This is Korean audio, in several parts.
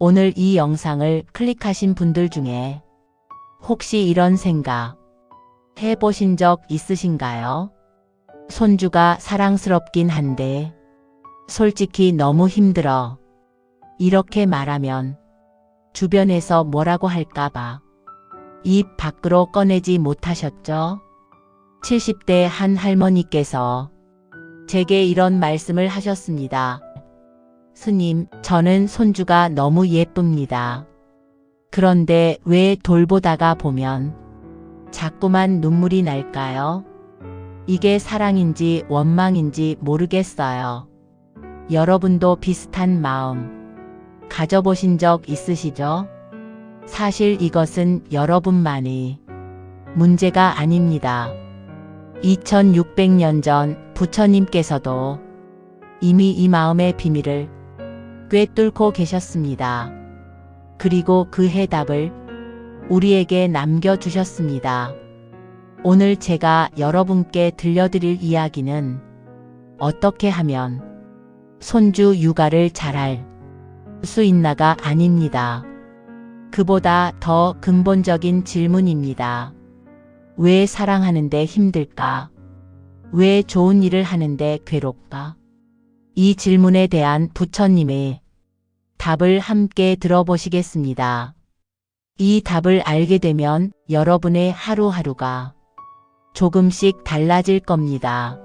오늘 이 영상을 클릭하신 분들 중에 혹시 이런 생각 해보신 적 있으신가요? 손주가 사랑스럽긴 한데 솔직히 너무 힘들어. 이렇게 말하면 주변에서 뭐라고 할까봐 입 밖으로 꺼내지 못하셨죠? 70대 한 할머니께서 제게 이런 말씀을 하셨습니다. 스님, 저는 손주가 너무 예쁩니다. 그런데 왜 돌보다가 보면 자꾸만 눈물이 날까요? 이게 사랑인지 원망인지 모르겠어요. 여러분도 비슷한 마음 가져보신 적 있으시죠? 사실 이것은 여러분만이 문제가 아닙니다. 2600년 전 부처님께서도 이미 이 마음의 비밀을 꿰뚫고 계셨습니다. 그리고 그 해답을 우리에게 남겨주셨습니다. 오늘 제가 여러분께 들려드릴 이야기는 어떻게 하면 손주 육아를 잘할 수 있나가 아닙니다. 그보다 더 근본적인 질문입니다. 왜 사랑하는데 힘들까? 왜 좋은 일을 하는데 괴롭까? 이 질문에 대한 부처님의 답을 함께 들어보시겠습니다. 이 답을 알게 되면 여러분의 하루하루가 조금씩 달라질 겁니다.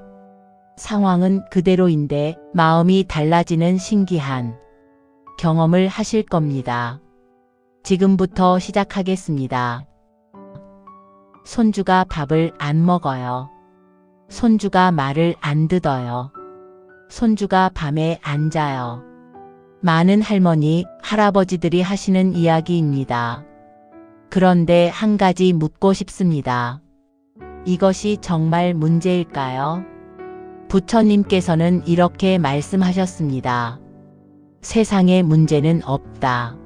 상황은 그대로인데 마음이 달라지는 신기한 경험을 하실 겁니다. 지금부터 시작하겠습니다. 손주가 밥을 안 먹어요. 손주가 말을 안 듣어요. 손주가 밤에 안 자요. 많은 할머니, 할아버지들이 하시는 이야기입니다. 그런데 한 가지 묻고 싶습니다. 이것이 정말 문제일까요? 부처님께서는 이렇게 말씀하셨습니다. 세상에 문제는 없다.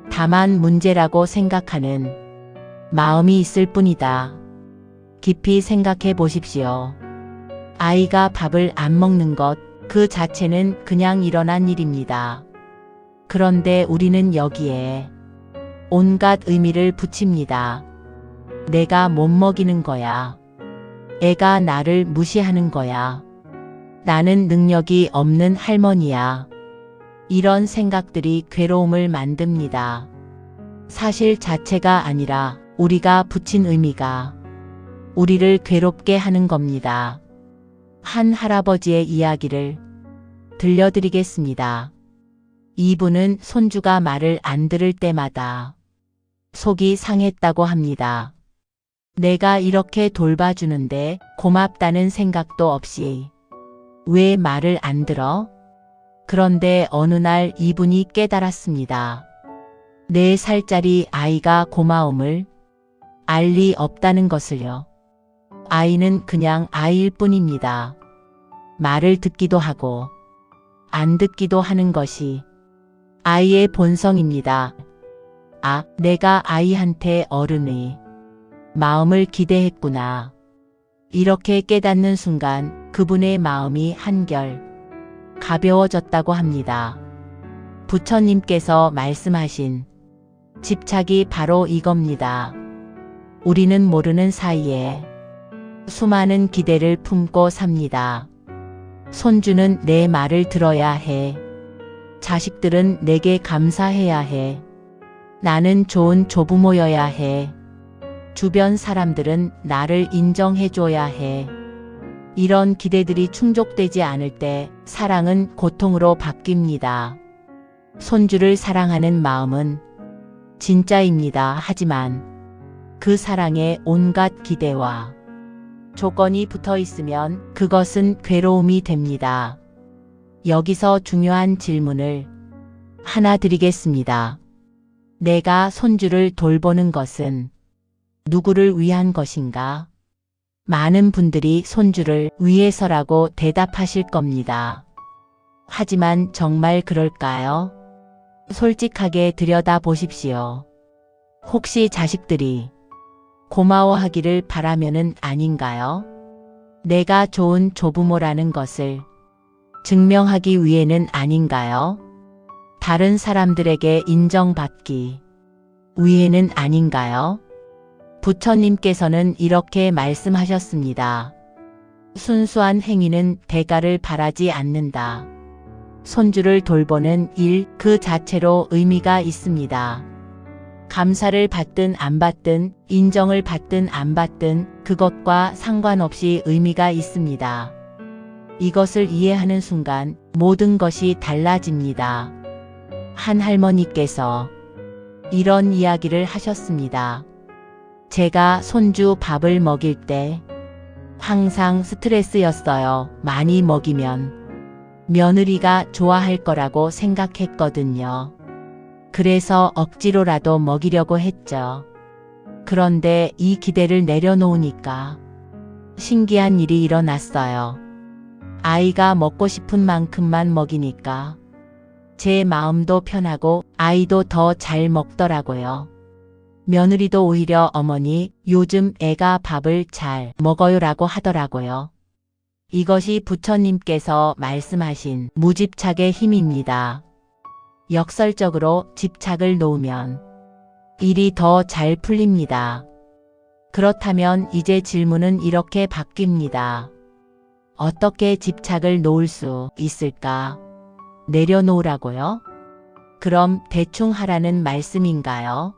다만 문제라고 생각하는 마음이 있을 뿐이다. 깊이 생각해 보십시오. 아이가 밥을 안 먹는 것 그 자체는 그냥 일어난 일입니다. 그런데 우리는 여기에 온갖 의미를 붙입니다. 내가 못 먹이는 거야. 애가 나를 무시하는 거야. 나는 능력이 없는 할머니야. 이런 생각들이 괴로움을 만듭니다. 사실 자체가 아니라 우리가 붙인 의미가 우리를 괴롭게 하는 겁니다. 한 할아버지의 이야기를 들려드리겠습니다. 이분은 손주가 말을 안 들을 때마다 속이 상했다고 합니다. 내가 이렇게 돌봐주는데 고맙다는 생각도 없이 왜 말을 안 들어? 그런데 어느 날 이분이 깨달았습니다. 4살짜리 아이가 고마움을 알 리 없다는 것을요. 아이는 그냥 아이일 뿐입니다. 말을 듣기도 하고 안 듣기도 하는 것이 아이의 본성입니다. 아, 내가 아이한테 어른의 마음을 기대했구나. 이렇게 깨닫는 순간 그분의 마음이 한결 가벼워졌다고 합니다. 부처님께서 말씀하신 집착이 바로 이겁니다. 우리는 모르는 사이에 수많은 기대를 품고 삽니다. 손주는 내 말을 들어야 해. 자식들은 내게 감사해야 해. 나는 좋은 조부모여야 해. 주변 사람들은 나를 인정해줘야 해. 이런 기대들이 충족되지 않을 때 사랑은 고통으로 바뀝니다. 손주를 사랑하는 마음은 진짜입니다. 하지만 그 사랑에 온갖 기대와 조건이 붙어 있으면 그것은 괴로움이 됩니다. 여기서 중요한 질문을 하나 드리겠습니다. 내가 손주를 돌보는 것은 누구를 위한 것인가? 많은 분들이 손주를 위해서라고 대답하실 겁니다. 하지만 정말 그럴까요? 솔직하게 들여다보십시오. 혹시 자식들이 고마워하기를 바라면은 아닌가요? 내가 좋은 조부모라는 것을 증명하기 위해는 아닌가요? 다른 사람들에게 인정받기 위해는 아닌가요? 부처님께서는 이렇게 말씀하셨습니다. 순수한 행위는 대가를 바라지 않는다. 손주를 돌보는 일 그 자체로 의미가 있습니다. 감사를 받든 안 받든 인정을 받든 안 받든 그것과 상관없이 의미가 있습니다. 이것을 이해하는 순간 모든 것이 달라집니다. 한 할머니께서 이런 이야기를 하셨습니다. 제가 손주 밥을 먹일 때 항상 스트레스였어요. 많이 먹이면 며느리가 좋아할 거라고 생각했거든요. 그래서 억지로라도 먹이려고 했죠. 그런데 이 기대를 내려놓으니까 신기한 일이 일어났어요. 아이가 먹고 싶은 만큼만 먹이니까 제 마음도 편하고 아이도 더 잘 먹더라고요. 며느리도 오히려 어머니, 요즘 애가 밥을 잘 먹어요라고 하더라고요. 이것이 부처님께서 말씀하신 무집착의 힘입니다. 역설적으로 집착을 놓으면 일이 더 잘 풀립니다. 그렇다면 이제 질문은 이렇게 바뀝니다. 어떻게 집착을 놓을 수 있을까? 내려놓으라고요? 그럼 대충 하라는 말씀인가요?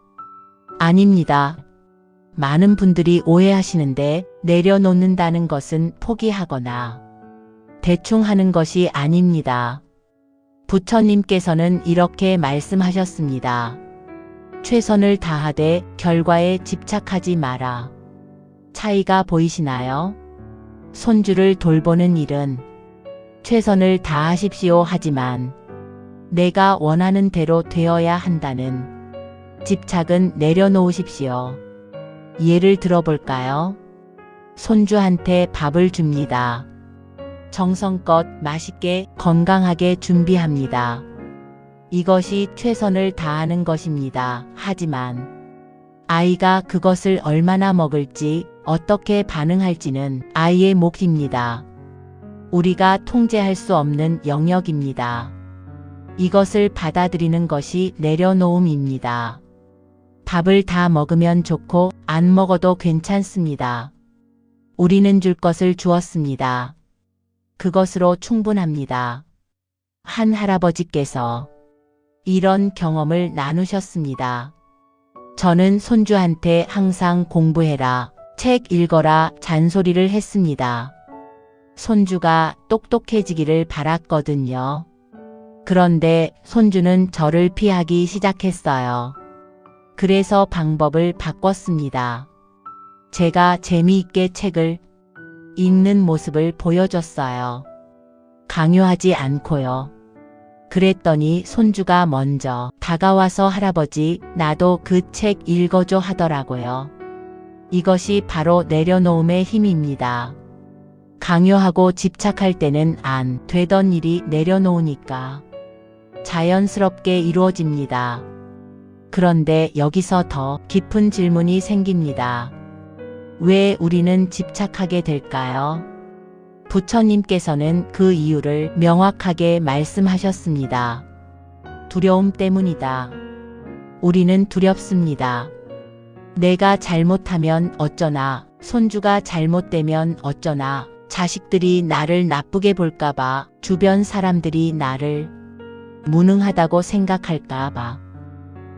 아닙니다. 많은 분들이 오해하시는데 내려놓는다는 것은 포기하거나 대충 하는 것이 아닙니다. 부처님께서는 이렇게 말씀하셨습니다. 최선을 다하되 결과에 집착하지 마라. 차이가 보이시나요? 손주를 돌보는 일은 최선을 다하십시오 하지만 내가 원하는 대로 되어야 한다는 집착은 내려놓으십시오. 예를 들어볼까요? 손주한테 밥을 줍니다. 정성껏 맛있게 건강하게 준비합니다. 이것이 최선을 다하는 것입니다. 하지만 아이가 그것을 얼마나 먹을지 어떻게 반응할지는 아이의 몫입니다. 우리가 통제할 수 없는 영역입니다. 이것을 받아들이는 것이 내려놓음입니다. 밥을 다 먹으면 좋고 안 먹어도 괜찮습니다. 우리는 줄 것을 주었습니다. 그것으로 충분합니다. 한 할아버지께서 이런 경험을 나누셨습니다. 저는 손주한테 항상 공부해라, 책 읽어라 잔소리를 했습니다. 손주가 똑똑해지기를 바랐거든요. 그런데 손주는 저를 피하기 시작했어요. 그래서 방법을 바꿨습니다. 제가 재미있게 책을 읽는 모습을 보여줬어요. 강요하지 않고요. 그랬더니 손주가 먼저 다가와서 할아버지, 나도 그 책 읽어줘 하더라고요. 이것이 바로 내려놓음의 힘입니다. 강요하고 집착할 때는 안 되던 일이 내려놓으니까 자연스럽게 이루어집니다. 그런데 여기서 더 깊은 질문이 생깁니다. 왜 우리는 집착하게 될까요? 부처님께서는 그 이유를 명확하게 말씀하셨습니다. 두려움 때문이다. 우리는 두렵습니다. 내가 잘못하면 어쩌나, 손주가 잘못되면 어쩌나, 자식들이 나를 나쁘게 볼까봐, 주변 사람들이 나를 무능하다고 생각할까봐.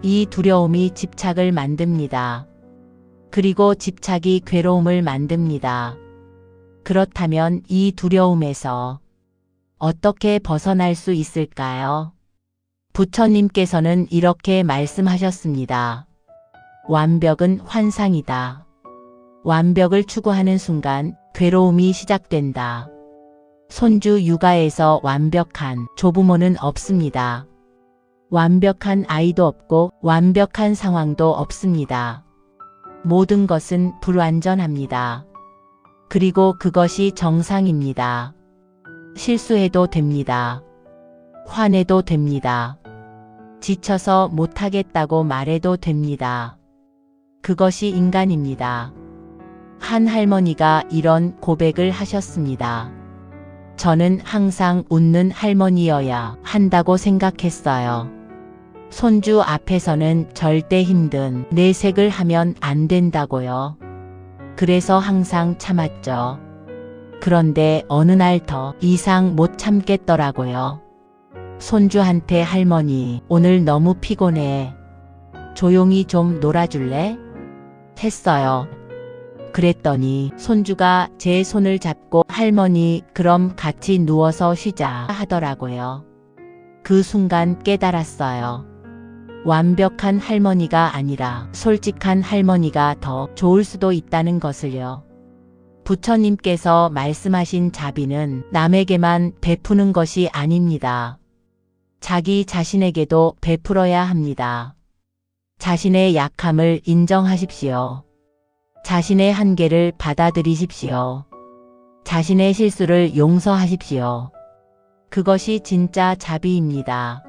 이 두려움이 집착을 만듭니다. 그리고 집착이 괴로움을 만듭니다. 그렇다면 이 두려움에서 어떻게 벗어날 수 있을까요? 부처님께서는 이렇게 말씀하셨습니다. 완벽은 환상이다. 완벽을 추구하는 순간 괴로움이 시작된다. 손주 육아에서 완벽한 조부모는 없습니다. 완벽한 아이도 없고 완벽한 상황도 없습니다. 모든 것은 불완전합니다. 그리고 그것이 정상입니다. 실수해도 됩니다. 화내도 됩니다. 지쳐서 못하겠다고 말해도 됩니다. 그것이 인간입니다. 한 할머니가 이런 고백을 하셨습니다. 저는 항상 웃는 할머니여야 한다고 생각했어요. 손주 앞에서는 절대 힘든 내색을 하면 안 된다고요. 그래서 항상 참았죠. 그런데 어느 날 더 이상 못 참겠더라고요. 손주한테 할머니, 오늘 너무 피곤해. 조용히 좀 놀아줄래? 했어요. 그랬더니 손주가 제 손을 잡고 할머니, 그럼 같이 누워서 쉬자 하더라고요. 그 순간 깨달았어요. 완벽한 할머니가 아니라 솔직한 할머니가 더 좋을 수도 있다는 것을요. 부처님께서 말씀하신 자비는 남에게만 베푸는 것이 아닙니다. 자기 자신에게도 베풀어야 합니다. 자신의 약함을 인정하십시오. 자신의 한계를 받아들이십시오. 자신의 실수를 용서하십시오. 그것이 진짜 자비입니다.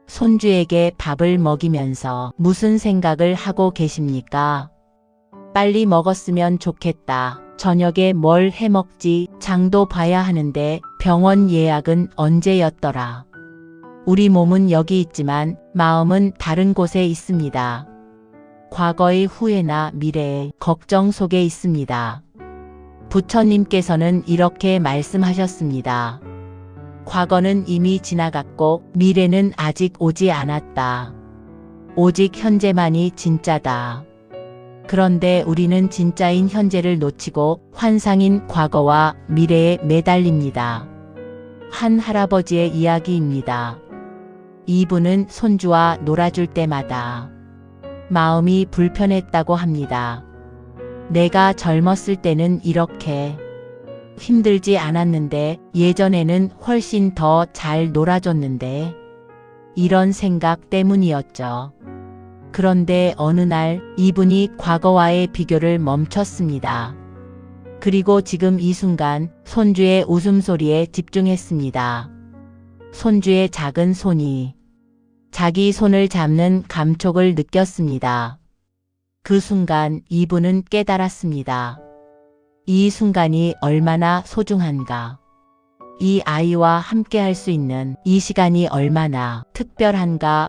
손주에게 밥을 먹이면서 무슨 생각을 하고 계십니까? 빨리 먹었으면 좋겠다. 저녁에 뭘 해먹지? 장도 봐야 하는데 병원 예약은 언제였더라? 우리 몸은 여기 있지만 마음은 다른 곳에 있습니다. 과거의 후회나 미래의 걱정 속에 있습니다. 부처님께서는 이렇게 말씀하셨습니다. 과거는 이미 지나갔고 미래는 아직 오지 않았다. 오직 현재만이 진짜다. 그런데 우리는 진짜인 현재를 놓치고 환상인 과거와 미래에 매달립니다. 한 할아버지의 이야기입니다. 이분은 손주와 놀아줄 때마다 마음이 불편했다고 합니다. 내가 젊었을 때는 이렇게 힘들지 않았는데 예전에는 훨씬 더 잘 놀아줬는데 이런 생각 때문이었죠. 그런데 어느 날 이분이 과거와의 비교를 멈췄습니다. 그리고 지금 이 순간 손주의 웃음소리에 집중했습니다. 손주의 작은 손이 자기 손을 잡는 감촉을 느꼈습니다. 그 순간 이분은 깨달았습니다. 이 순간이 얼마나 소중한가. 이 아이와 함께 할 수 있는 이 시간이 얼마나 특별한가.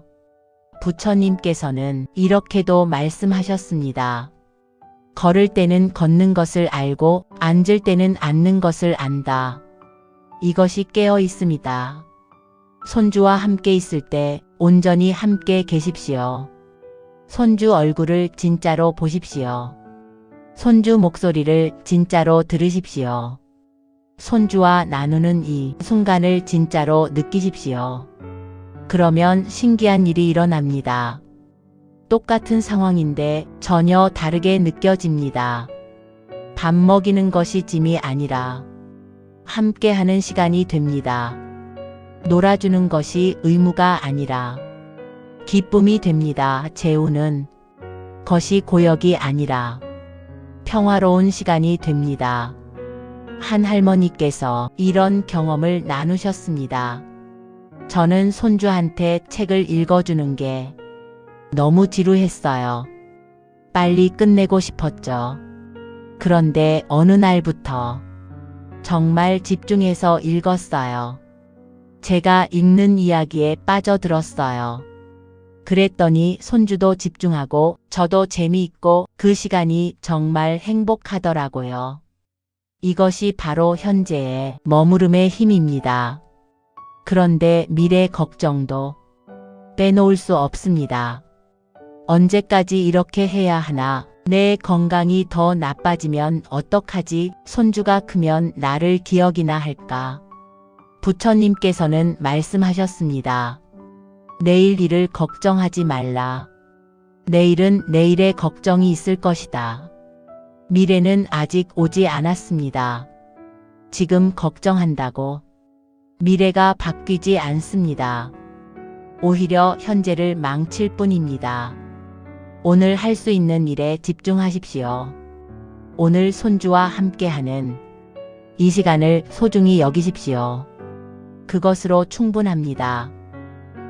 부처님께서는 이렇게도 말씀하셨습니다. 걸을 때는 걷는 것을 알고 앉을 때는 앉는 것을 안다. 이것이 깨어 있습니다. 손주와 함께 있을 때 온전히 함께 계십시오. 손주 얼굴을 진짜로 보십시오. 손주 목소리를 진짜로 들으십시오. 손주와 나누는 이 순간을 진짜로 느끼십시오. 그러면 신기한 일이 일어납니다. 똑같은 상황인데 전혀 다르게 느껴집니다. 밥 먹이는 것이 짐이 아니라 함께하는 시간이 됩니다. 놀아주는 것이 의무가 아니라 기쁨이 됩니다. 재우는 것이 고역이 아니라 평화로운 시간이 됩니다. 한 할머니께서 이런 경험을 나누셨습니다. 저는 손주한테 책을 읽어주는 게 너무 지루했어요. 빨리 끝내고 싶었죠. 그런데 어느 날부터 정말 집중해서 읽었어요. 제가 읽는 이야기에 빠져들었어요. 그랬더니 손주도 집중하고 저도 재미있고 그 시간이 정말 행복하더라고요. 이것이 바로 현재의 머무름의 힘입니다. 그런데 미래 걱정도 빼놓을 수 없습니다. 언제까지 이렇게 해야 하나? 내 건강이 더 나빠지면 어떡하지? 손주가 크면 나를 기억이나 할까? 부처님께서는 말씀하셨습니다. 내일 일을 걱정하지 말라. 내일은 내일의 걱정이 있을 것이다. 미래는 아직 오지 않았습니다. 지금 걱정한다고 미래가 바뀌지 않습니다. 오히려 현재를 망칠 뿐입니다. 오늘 할 수 있는 일에 집중하십시오. 오늘 손주와 함께하는 이 시간을 소중히 여기십시오. 그것으로 충분합니다.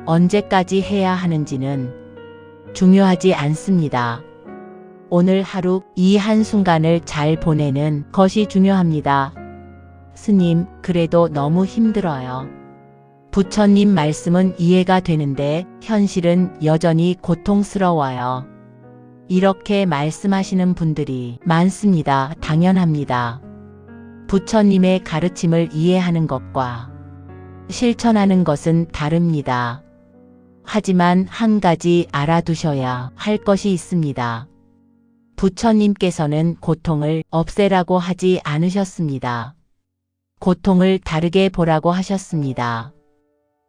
언제까지 해야 하는지는 중요하지 않습니다. 오늘 하루 이 한순간을 잘 보내는 것이 중요합니다. 스님, 그래도 너무 힘들어요. 부처님 말씀은 이해가 되는데 현실은 여전히 고통스러워요. 이렇게 말씀하시는 분들이 많습니다. 당연합니다. 부처님의 가르침을 이해하는 것과 실천하는 것은 다릅니다. 하지만 한 가지 알아두셔야 할 것이 있습니다. 부처님께서는 고통을 없애라고 하지 않으셨습니다. 고통을 다르게 보라고 하셨습니다.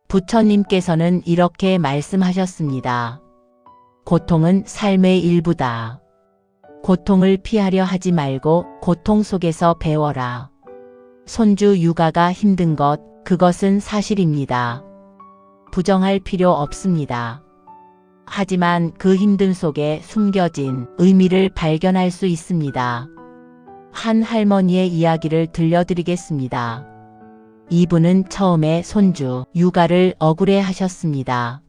부처님께서는 이렇게 말씀하셨습니다. 고통은 삶의 일부다. 고통을 피하려 하지 말고 고통 속에서 배워라. 손주 육아가 힘든 것, 그것은 사실입니다. 부정할 필요 없습니다. 하지만 그 힘듦 속에 숨겨진 의미를 발견할 수 있습니다. 한 할머니의 이야기를 들려드리겠습니다. 이분은 처음에 손주 육아를 억울해 하셨습니다.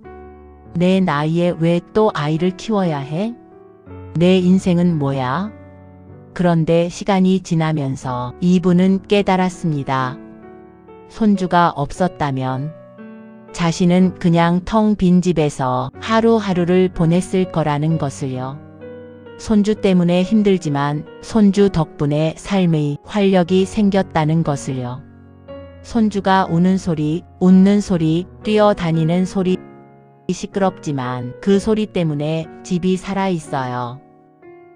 내 나이에 왜 또 아이를 키워야 해? 내 인생은 뭐야? 그런데 시간이 지나면서 이분은 깨달았습니다. 손주가 없었다면 자신은 그냥 텅 빈 집에서 하루하루를 보냈을 거라는 것을요. 손주 때문에 힘들지만 손주 덕분에 삶의 활력이 생겼다는 것을요. 손주가 우는 소리, 웃는 소리, 뛰어다니는 소리, 시끄럽지만 그 소리 때문에 집이 살아있어요.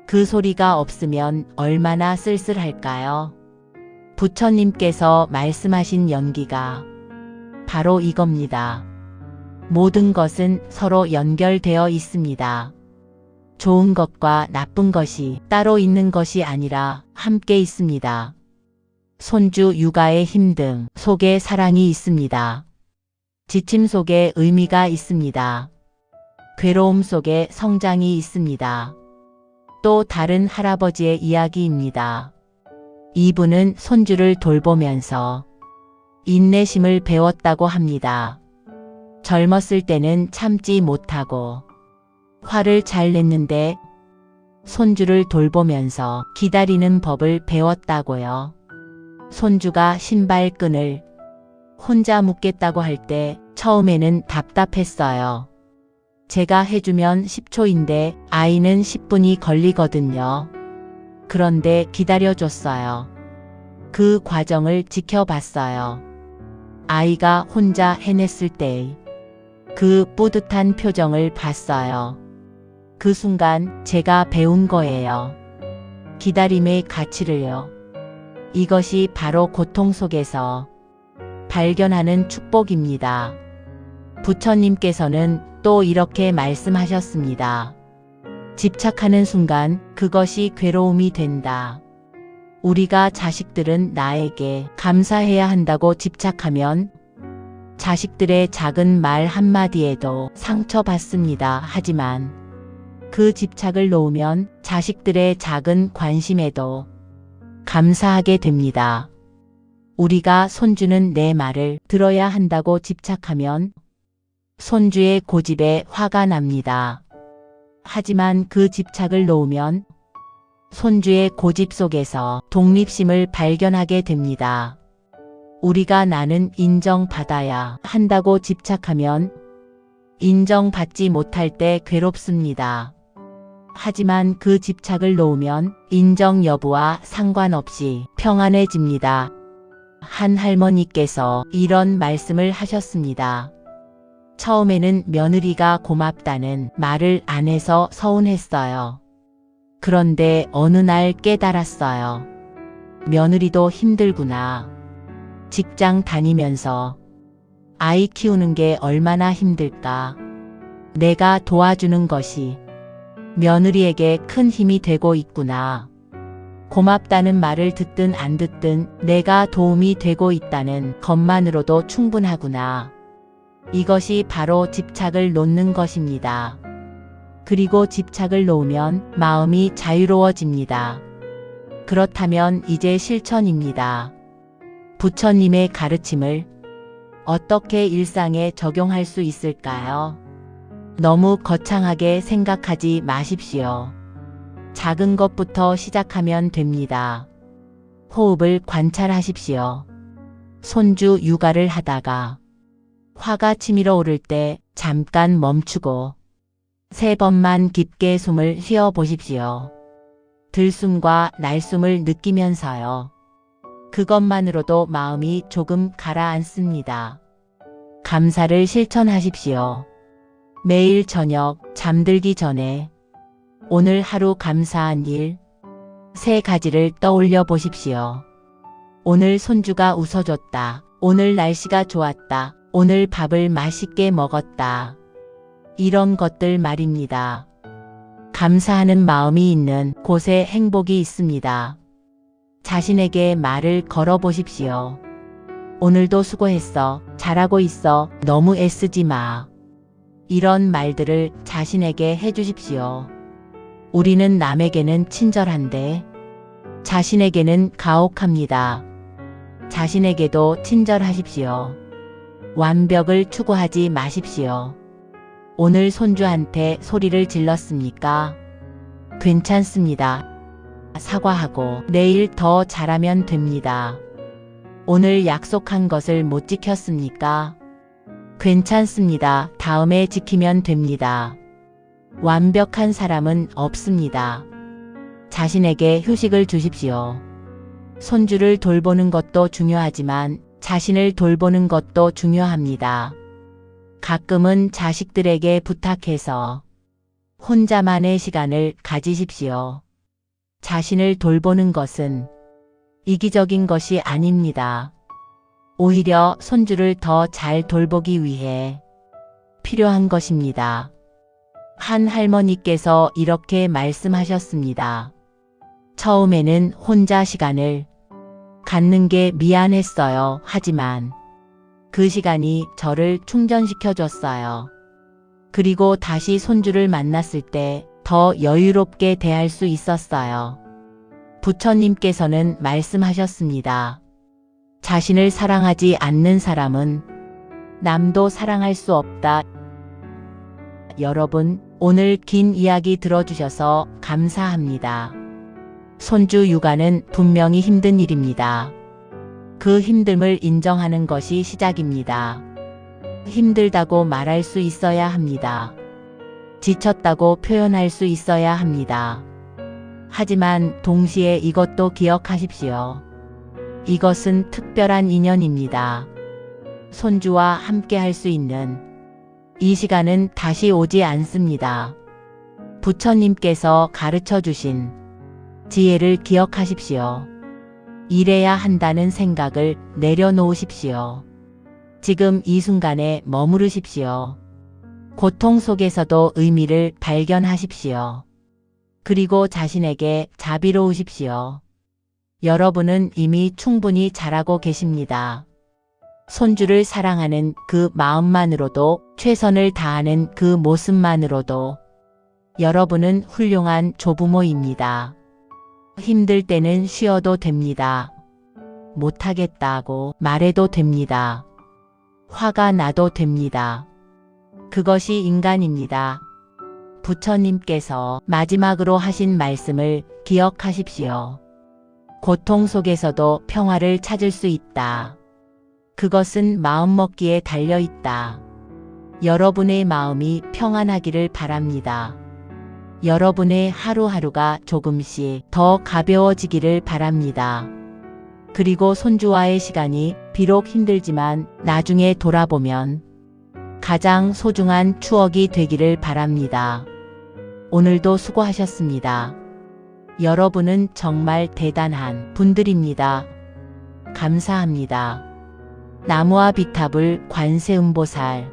그 소리가 없으면 얼마나 쓸쓸할까요? 부처님께서 말씀하신 연기가 바로 이겁니다. 모든 것은 서로 연결되어 있습니다. 좋은 것과 나쁜 것이 따로 있는 것이 아니라 함께 있습니다. 손주 육아의 힘듦 속에 사랑이 있습니다. 지침 속에 의미가 있습니다. 괴로움 속에 성장이 있습니다. 또 다른 할아버지의 이야기입니다. 이분은 손주를 돌보면서 인내심을 배웠다고 합니다. 젊었을 때는 참지 못하고 화를 잘 냈는데 손주를 돌보면서 기다리는 법을 배웠다고요. 손주가 신발끈을 혼자 묶겠다고 할 때 처음에는 답답했어요. 제가 해주면 10초인데 아이는 10분이 걸리거든요. 그런데 기다려줬어요. 그 과정을 지켜봤어요. 아이가 혼자 해냈을 때 그 뿌듯한 표정을 봤어요. 그 순간 제가 배운 거예요. 기다림의 가치를요. 이것이 바로 고통 속에서 발견하는 축복입니다. 부처님께서는 또 이렇게 말씀하셨습니다. 집착하는 순간 그것이 괴로움이 된다. 우리가 자식들은 나에게 감사해야 한다고 집착하면 자식들의 작은 말 한마디에도 상처받습니다. 하지만 그 집착을 놓으면 자식들의 작은 관심에도 감사하게 됩니다. 우리가 손주는 내 말을 들어야 한다고 집착하면 손주의 고집에 화가 납니다. 하지만 그 집착을 놓으면 손주의 고집 속에서 독립심을 발견하게 됩니다. 우리가 나는 인정받아야 한다고 집착하면 인정받지 못할 때 괴롭습니다. 하지만 그 집착을 놓으면 인정 여부와 상관없이 평안해집니다. 한 할머니께서 이런 말씀을 하셨습니다. 처음에는 며느리가 고맙다는 말을 안 해서 서운했어요. 그런데 어느 날 깨달았어요. 며느리도 힘들구나. 직장 다니면서 아이 키우는 게 얼마나 힘들까. 내가 도와주는 것이 며느리에게 큰 힘이 되고 있구나. 고맙다는 말을 듣든 안 듣든 내가 도움이 되고 있다는 것만으로도 충분하구나. 이것이 바로 집착을 놓는 것입니다. 그리고 집착을 놓으면 마음이 자유로워집니다. 그렇다면 이제 실천입니다. 부처님의 가르침을 어떻게 일상에 적용할 수 있을까요? 너무 거창하게 생각하지 마십시오. 작은 것부터 시작하면 됩니다. 호흡을 관찰하십시오. 손주 육아를 하다가 화가 치밀어 오를 때 잠깐 멈추고 3번만 깊게 숨을 쉬어 보십시오. 들숨과 날숨을 느끼면서요. 그것만으로도 마음이 조금 가라앉습니다. 감사를 실천하십시오. 매일 저녁 잠들기 전에 오늘 하루 감사한 일 3가지를 떠올려 보십시오. 오늘 손주가 웃어줬다. 오늘 날씨가 좋았다. 오늘 밥을 맛있게 먹었다. 이런 것들 말입니다. 감사하는 마음이 있는 곳에 행복이 있습니다. 자신에게 말을 걸어 보십시오. 오늘도 수고했어. 잘하고 있어. 너무 애쓰지 마. 이런 말들을 자신에게 해주십시오. 우리는 남에게는 친절한데 자신에게는 가혹합니다. 자신에게도 친절하십시오. 완벽을 추구하지 마십시오. 오늘 손주한테 소리를 질렀습니까? 괜찮습니다. 사과하고 내일 더 잘하면 됩니다. 오늘 약속한 것을 못 지켰습니까? 괜찮습니다. 다음에 지키면 됩니다. 완벽한 사람은 없습니다. 자신에게 휴식을 주십시오. 손주를 돌보는 것도 중요하지만 자신을 돌보는 것도 중요합니다. 가끔은 자식들에게 부탁해서 혼자만의 시간을 가지십시오. 자신을 돌보는 것은 이기적인 것이 아닙니다. 오히려 손주를 더 잘 돌보기 위해 필요한 것입니다. 한 할머니께서 이렇게 말씀하셨습니다. 처음에는 혼자 시간을 갖는 게 미안했어요. 하지만 그 시간이 저를 충전시켜줬어요. 그리고 다시 손주를 만났을 때 더 여유롭게 대할 수 있었어요. 부처님께서는 말씀하셨습니다. 자신을 사랑하지 않는 사람은 남도 사랑할 수 없다. 여러분, 오늘 긴 이야기 들어주셔서 감사합니다. 손주 육아는 분명히 힘든 일입니다. 그 힘듦을 인정하는 것이 시작입니다. 힘들다고 말할 수 있어야 합니다. 지쳤다고 표현할 수 있어야 합니다. 하지만 동시에 이것도 기억하십시오. 이것은 특별한 인연입니다. 손주와 함께 할 수 있는 이 시간은 다시 오지 않습니다. 부처님께서 가르쳐 주신 지혜를 기억하십시오. 이래야 한다는 생각을 내려놓으십시오. 지금 이 순간에 머무르십시오. 고통 속에서도 의미를 발견하십시오. 그리고 자신에게 자비로우십시오. 여러분은 이미 충분히 잘하고 계십니다. 손주를 사랑하는 그 마음만으로도, 최선을 다하는 그 모습만으로도 여러분은 훌륭한 조부모입니다. 힘들 때는 쉬어도 됩니다. 못하겠다고 말해도 됩니다. 화가 나도 됩니다. 그것이 인간입니다. 부처님께서 마지막으로 하신 말씀을 기억하십시오. 고통 속에서도 평화를 찾을 수 있다. 그것은 마음먹기에 달려있다. 여러분의 마음이 평안하기를 바랍니다. 여러분의 하루하루가 조금씩 더 가벼워지기를 바랍니다. 그리고 손주와의 시간이 비록 힘들지만 나중에 돌아보면 가장 소중한 추억이 되기를 바랍니다. 오늘도 수고하셨습니다. 여러분은 정말 대단한 분들입니다. 감사합니다. 나무와 비탑을 관세음보살